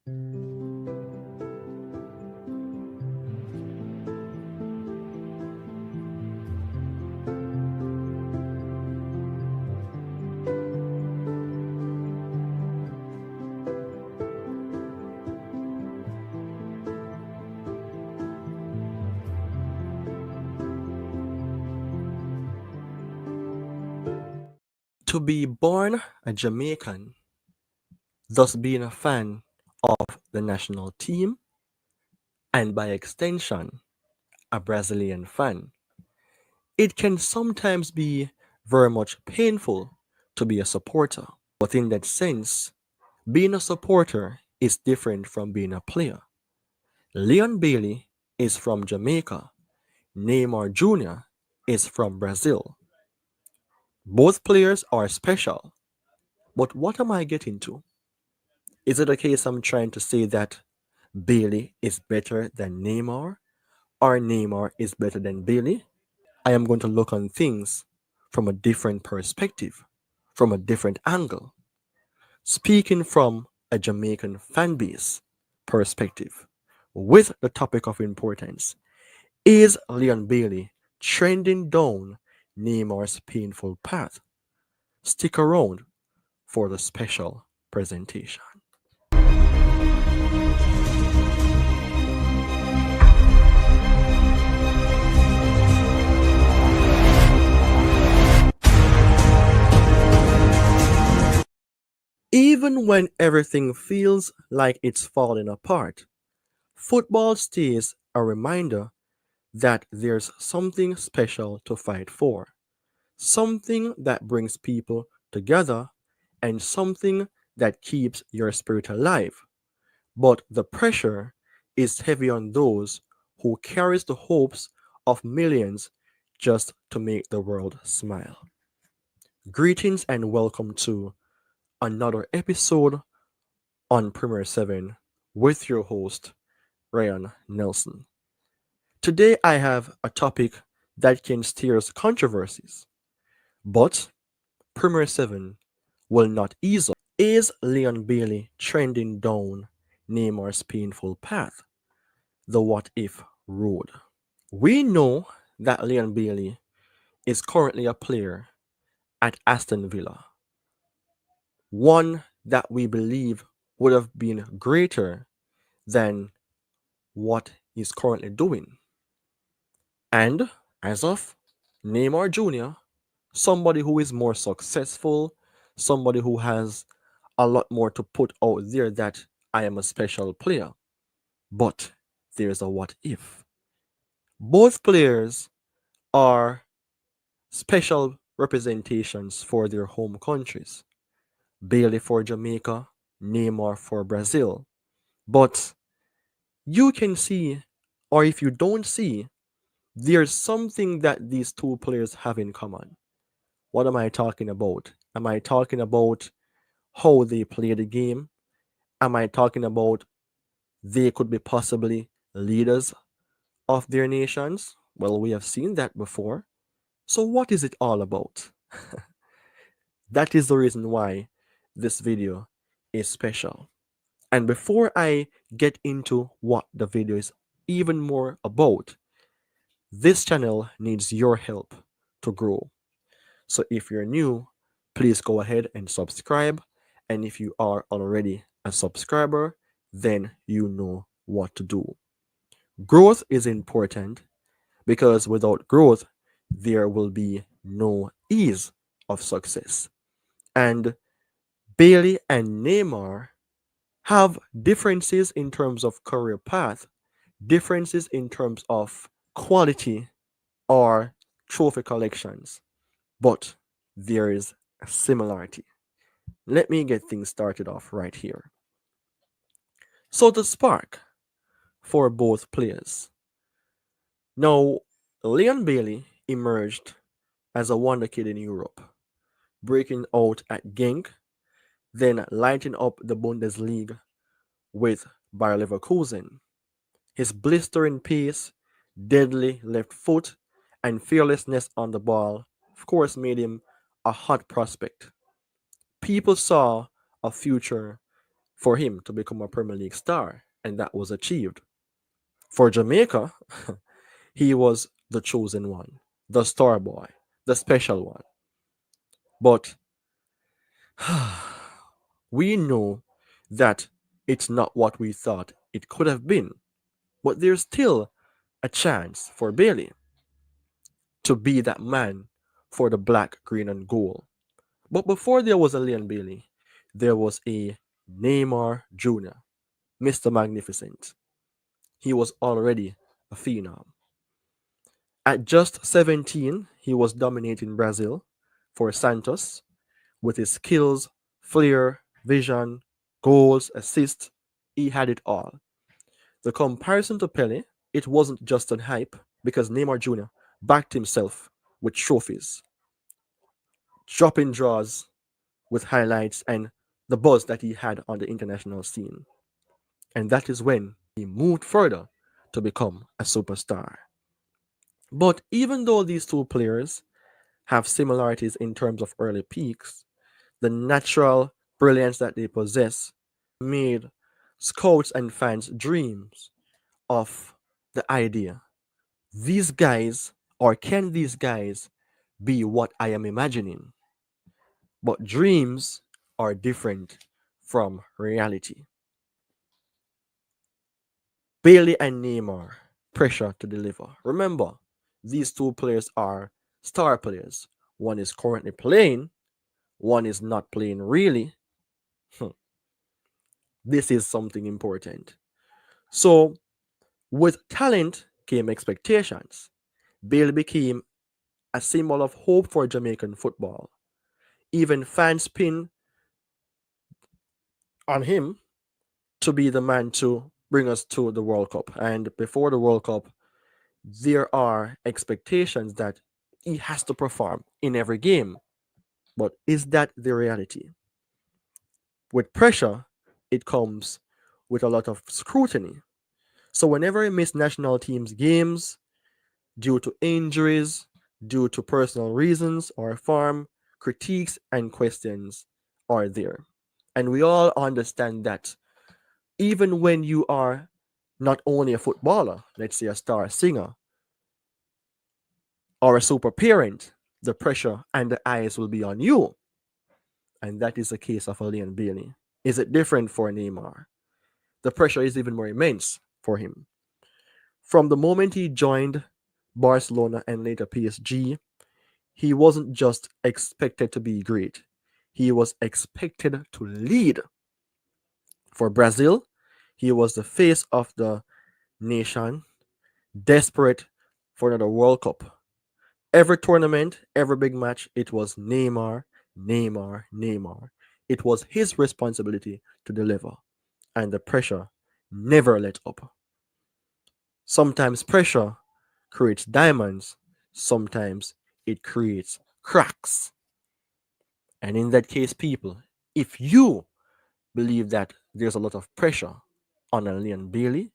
To be born a Jamaican, thus being a fan of the national team, and by extension, a Brazilian fan, it can sometimes be very much painful to be a supporter. But in that sense, being a supporter is different from being a player. Leon Bailey is from Jamaica. Neymar Jr. is from Brazil. Both players are special. But what am I getting to? Is it a case I'm trying to say that Bailey is better than Neymar or Neymar is better than Bailey? I am going to look on things from a different perspective, from a different angle, speaking from a Jamaican fan base perspective with the topic of importance. Is Leon Bailey trending down Neymar's painful path? Stick around for the special presentation. Even when everything feels like it's falling apart, football stays a reminder that there's something special to fight for, something that brings people together, and something that keeps your spirit alive. But the pressure is heavy on those who carries the hopes of millions just to make the world smile. Greetings and welcome to another episode on Premier 7 with your host, Ryan Nelson. Today I have a topic that can stir controversies, but Premier 7 will not ease up. Is Leon Bailey trending down Neymar's painful path, the what if road? We know that Leon Bailey is currently a player at Aston Villa, one that we believe would have been greater than what he's currently doing. And as of Neymar Jr., somebody who is more successful, somebody who has a lot more to put out there that I am a special player. But there's a what if. Both players are special representations for their home countries. Bailey for Jamaica, Neymar for Brazil. But you can see, or if you don't see, there's something that these two players have in common. What am I talking about? Am I talking about how they play the game? Am I talking about they could be possibly leaders of their nations? Well, we have seen that before. So, what is it all about? That is the reason why this video is special. And before I get into what the video is even more about, this channel needs your help to grow. So if you're new, please go ahead and subscribe. And if you are already a subscriber, then you know what to do. Growth is important because without growth, there will be no ease of success. And Bailey and Neymar have differences in terms of career path, differences in terms of quality or trophy collections, but there is a similarity. Let me get things started off right here. So, the spark for both players. Now, Leon Bailey emerged as a wonder kid in Europe, breaking out at Genk, then lighting up the Bundesliga with Bayer Leverkusen. His blistering pace, deadly left foot, and fearlessness on the ball, of course, made him a hot prospect. People saw a future for him to become a Premier League star, and that was achieved. For Jamaica, he was the chosen one, the star boy, the special one. But we know that it's not what we thought it could have been. But there's still a chance for Bailey to be that man for the black, green, and gold. But before there was a Leon Bailey, there was a Neymar Jr., Mr. Magnificent. He was already a phenom. At just 17, he was dominating Brazil for Santos with his skills, flair, vision, goals, assists. He had it all. The comparison to Pele, it wasn't just an hype because Neymar Jr. backed himself with trophies, dropping draws with highlights and the buzz that he had on the international scene. And that is when he moved further to become a superstar. But even though these two players have similarities in terms of early peaks, the natural brilliance that they possess made scouts and fans dreams of the idea. These guys, or can these guys be what I am imagining? But dreams are different from reality. Bailey and Neymar, pressure to deliver. Remember, these two players are star players. One is currently playing, one is not playing really. This is something important. So, with talent came expectations. Bailey became a symbol of hope for Jamaican football. Even fans pinned on him to be the man to bring us to the World Cup. And before the World Cup, there are expectations that he has to perform in every game. But is that the reality? With pressure, it comes with a lot of scrutiny. So whenever he missed national teams games due to injuries, due to personal reasons or farm, critiques and questions are there. And we all understand that even when you are not only a footballer, let's say a star singer or a super parent, the pressure and the eyes will be on you. And that is the case of Leon Bailey. Is it different for Neymar? The pressure is even more immense for him. From the moment he joined Barcelona and later PSG, he wasn't just expected to be great, he was expected to lead. For Brazil, he was the face of the nation, desperate for another World Cup. Every tournament, every big match, it was Neymar, Neymar, Neymar. It was his responsibility to deliver, and the pressure never let up. Sometimes pressure creates diamonds, sometimes it creates cracks. And in that case, people, if you believe that there's a lot of pressure on a Leon Bailey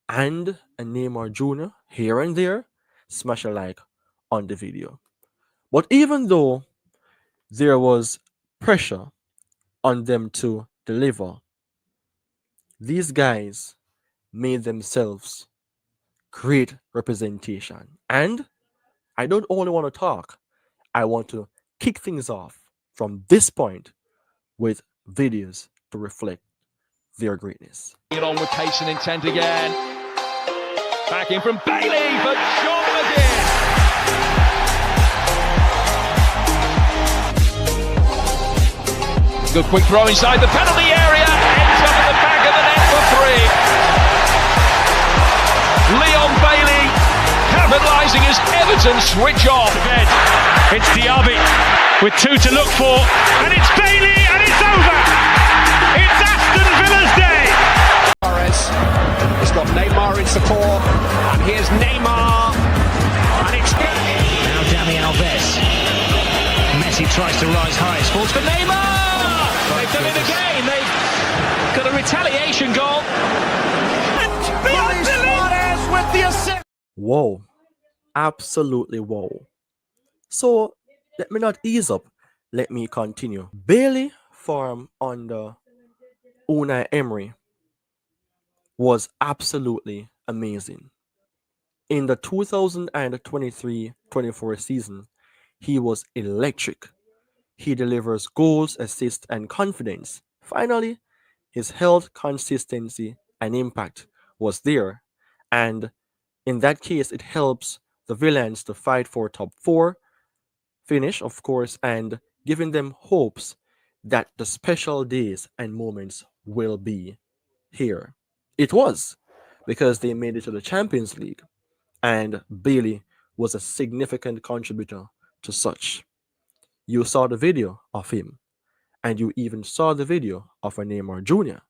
and a Neymar Jr. here and there, smash a like on the video. But even though there was pressure on them to deliver, these guys made themselves great representation. And I don't only want to talk, I want to kick things off from this point with videos to reflect their greatness. Get on with pace and intent again. Back in from Bailey, but Shone again. Good quick throw inside the penalty area. Ends up in the back of the net for three. Leon Bailey capitalising as Everton switch off. It's Diaby with two to look for, and it's Bailey, and it's over. It's Aston Villa's day. It's got Neymar in support, and here's Neymar, and it's Now Dani Alves. Messi tries to rise high. Scores for Neymar. They've done it again. They've got a retaliation goal. with the assist. Whoa. Absolutely whoa. So let me not ease up. Let me continue. Bailey formed under Unai Emery was absolutely amazing. In the 2023-24 season, he was electric. He delivers goals, assists, and confidence. Finally, his health, consistency, and impact was there. And in that case, it helps the villains to fight for top four finish, of course, and giving them hopes that the special days and moments will be here. It was because they made it to the Champions League, and Bailey was a significant contributor to such. You saw the video of him, and you even saw the video of a Neymar Jr.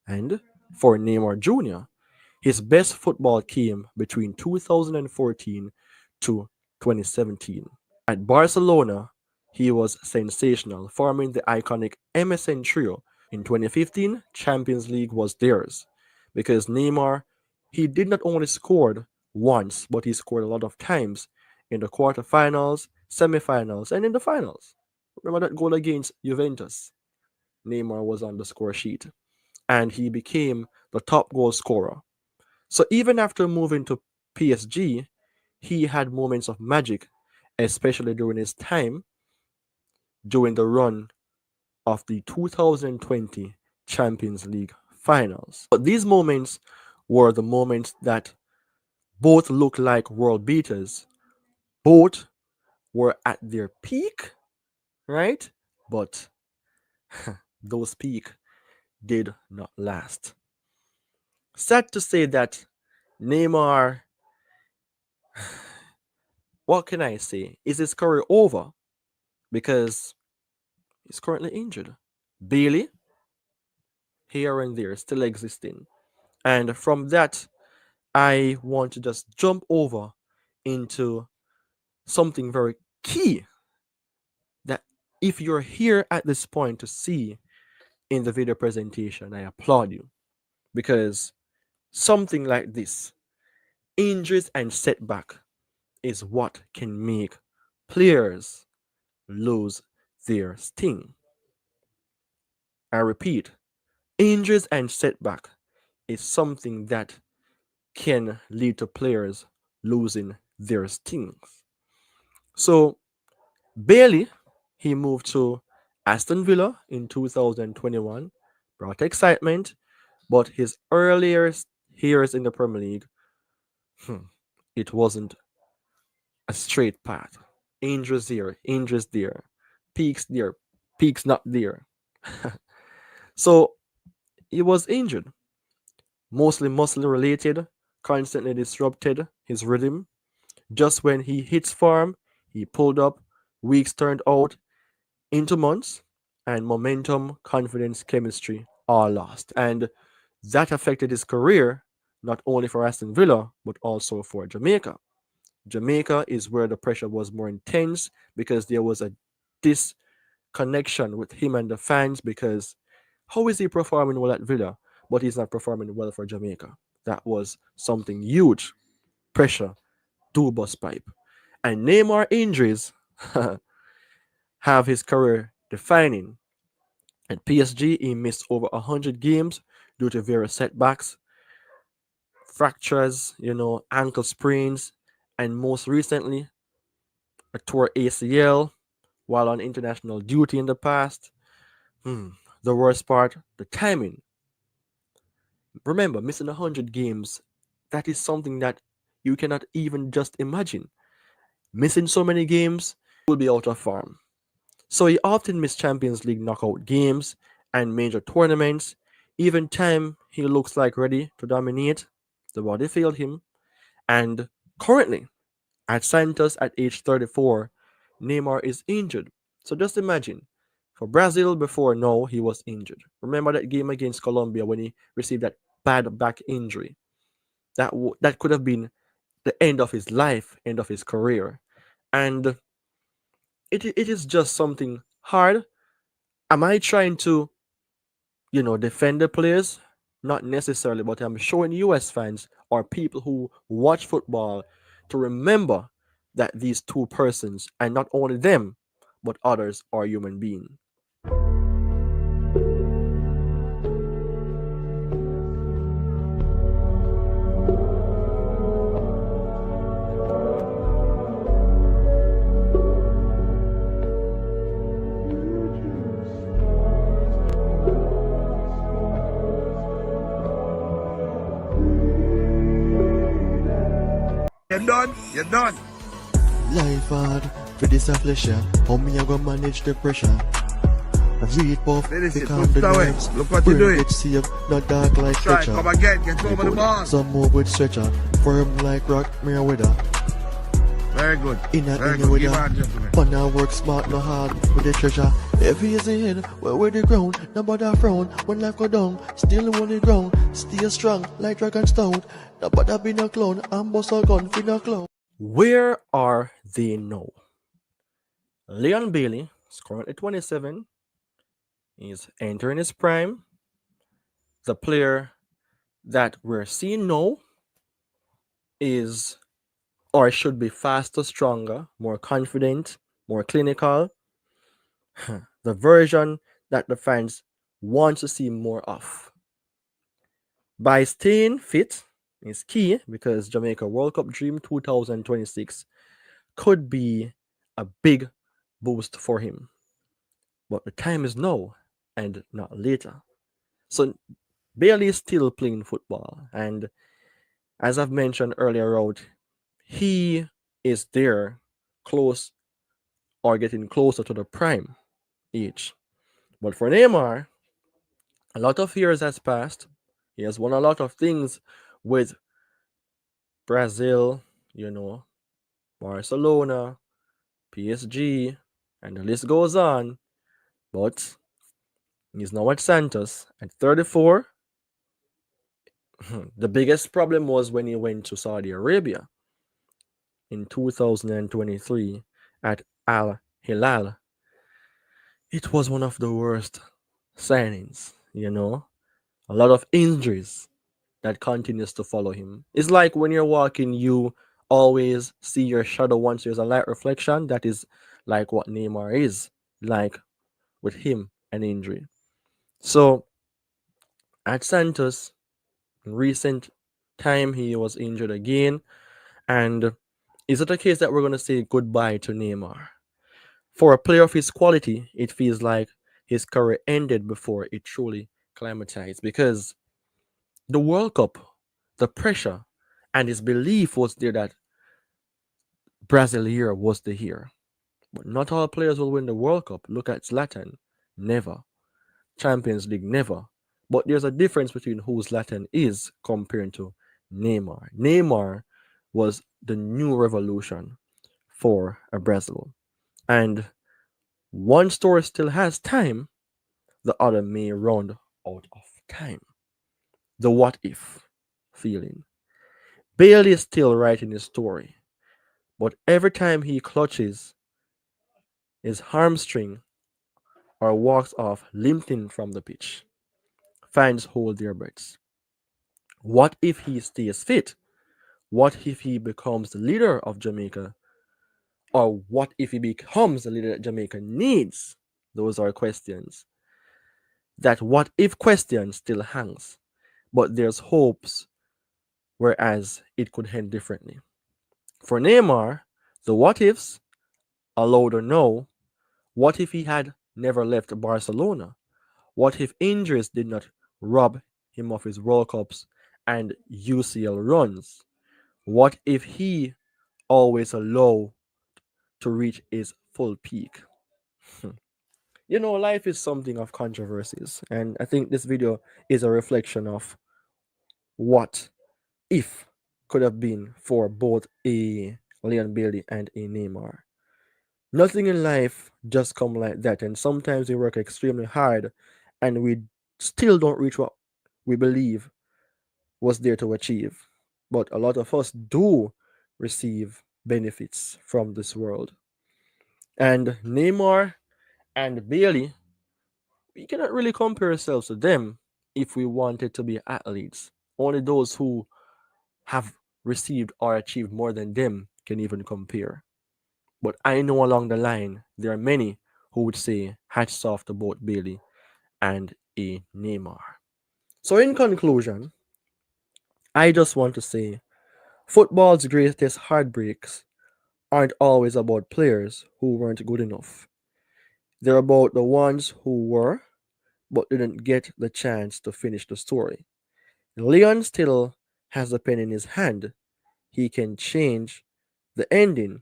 And for Neymar Jr., his best football came between 2014 to 2017. At Barcelona, he was sensational, forming the iconic MSN trio. In 2015, Champions League was theirs because Neymar, he did not only scored once, but he scored a lot of times in the quarterfinals, semifinals, and in the finals. Remember that goal against Juventus? Neymar was on the score sheet, and he became the top goal scorer. So even after moving to PSG, he had moments of magic, especially during his time during the run of the 2020 Champions League finals. But these moments were the moments that both looked like world beaters. Both were at their peak, right? But those peaks did not last. Sad to say that Neymar, what can I say? Is his career over? Because he's currently injured. Bailey, here and there, still existing. And from that, I want to just jump over into something very key that if you're here at this point to see in the video presentation, I applaud you because something like this, injuries and setback, is what can make players lose their sting. I repeat, injuries and setback is something that can lead to players losing their stings. So Bailey, he moved to Aston Villa in 2021, brought excitement, but his earlier years in the Premier League, hmm, it wasn't a straight path. Injuries here, injuries there, peaks not there. So he was injured, mostly muscle related, constantly disrupted his rhythm. Just when he hits form, he pulled up, weeks turned out into months, and momentum, confidence, chemistry all lost. And that affected his career, not only for Aston Villa, but also for Jamaica. Jamaica is where the pressure was more intense because there was a disconnection with him and the fans because how is he performing well at Villa, but he's not performing well for Jamaica? That was something huge. Pressure, do bust pipe. And Neymar injuries have his career defining. At PSG, he missed over 100 games due to various setbacks, fractures, ankle sprains, and most recently, a tore ACL while on international duty in the past. Hmm. The worst part, the timing. Remember, missing 100 games, that is something that you cannot even just imagine. Missing so many games, will be out of form. So he often missed Champions League knockout games and major tournaments. Even time he looks like ready to dominate, the body failed him. And currently, at Santos at age 34, Neymar is injured. So just imagine, for Brazil before now, he was injured. Remember that game against Colombia when he received that bad back injury? That could have been the end of his life, end of his career. And it is just something hard. Am I trying to, defend the players? Not necessarily, but I'm showing US fans or people who watch football to remember that these two persons, and not only them, but others, are human beings. You done? You done? Life hard, for this a flesh, yeah. How me a go manage the pressure? Read puff, Finish it, become put the it away. nerves. Look what you're doing. Get safe, not dark like Try, Fletcher. come again, get over the ball. Some move with stretcher, firm like rock, mere weather. Very good. In a Very any good. Give weather. on, gentlemen. Fun and work smart, no hard with the treasure. Heavy as a head, well with the ground. Nobody frown when life go down. Still on the ground, stay strong like dragon stone. Nobody be no clown, and bust a gun for no clown. Where are they now? Leon Bailey is currently 27. He's entering his prime. The player that we're seeing now is, or should be, faster, stronger, more confident, more clinical. The version that the fans want to see more of. By staying fit is key because Jamaica World Cup Dream 2026 could be a big boost for him. But the time is now and not later. So Bailey is still playing football, and as I've mentioned earlier out, he is there close or getting closer to the prime age. But for Neymar, a lot of years has passed. He has won a lot of things with Brazil, Barcelona, PSG, and the list goes on. But he's now at Santos at 34. The biggest problem was when he went to Saudi Arabia in 2023 at Al Hilal. It was one of the worst signings. A lot of injuries that continues to follow him. It's like when you're walking, you always see your shadow once there's a light reflection. That is like what Neymar is like with him, an injury. So at Santos, in recent time, he was injured again. And is it a case that we're going to say goodbye to Neymar? For a player of his quality, it feels like his career ended before it truly climatized because the World Cup, the pressure, and his belief was there that Brazil here was the here. But not all players will win the World Cup. Look at Zlatan. Never. Champions League, never. But there's a difference between who Zlatan is compared to Neymar. Neymar was the new revolution for a Brazil. And one story still has time, the other may run out of time. The what if feeling. Bailey is still writing his story, but every time he clutches his hamstring or walks off limping from the pitch, fans hold their breaths. What if he stays fit? What if he becomes the leader of Jamaica? Or what if he becomes the leader that Jamaica needs? Those are questions. That what if question still hangs, but there's hopes, whereas it could end differently. For Neymar, the what ifs, allowed or no, what if he had never left Barcelona? What if injuries did not rob him of his World Cups and UCL runs? What if he always allowed to reach his full peak? Life is something of controversies, and I think this video is a reflection of what if could have been for both a Leon Bailey and a Neymar. Nothing in life just come like that, and sometimes we work extremely hard and we still don't reach what we believe was there to achieve. But a lot of us do receive benefits from this world. And Neymar and Bailey, we cannot really compare ourselves to them if we wanted to be athletes. Only those who have received or achieved more than them can even compare. But I know along the line, there are many who would say hats off to both Bailey and a Neymar. So, in conclusion, I just want to say football's greatest heartbreaks aren't always about players who weren't good enough. They're about the ones who were, but didn't get the chance to finish the story. Leon still has the pen in his hand. he can change the ending.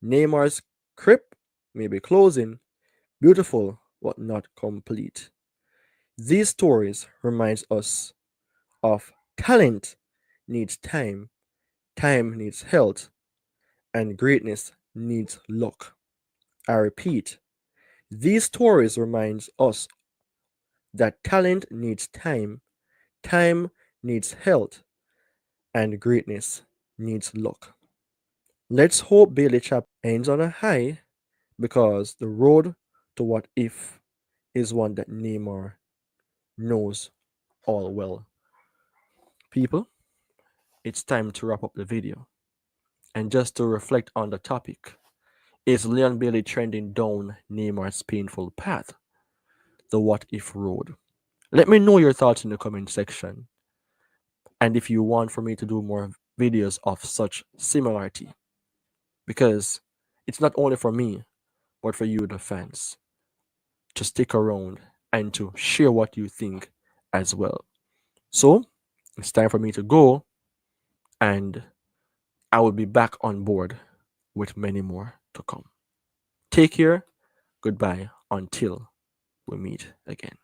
Neymar's crypt may be closing, beautiful but not complete. These stories reminds us of talent needs time, time needs health, and greatness needs luck. I repeat, these stories reminds us that talent needs time, time needs health, and greatness needs luck. Let's hope Bailey Chap ends on a high because the road to what if is one that Neymar knows all well. People, it's time to wrap up the video. And just to reflect on the topic, is Leon Bailey trending down Neymar's painful path, the what if road? Let me know your thoughts in the comment section. And if you want for me to do more videos of such similarity, because it's not only for me, but for you, the fans, to stick around and to share what you think as well. So it's time for me to go, and I will be back on board with many more to come. Take care. Goodbye until we meet again.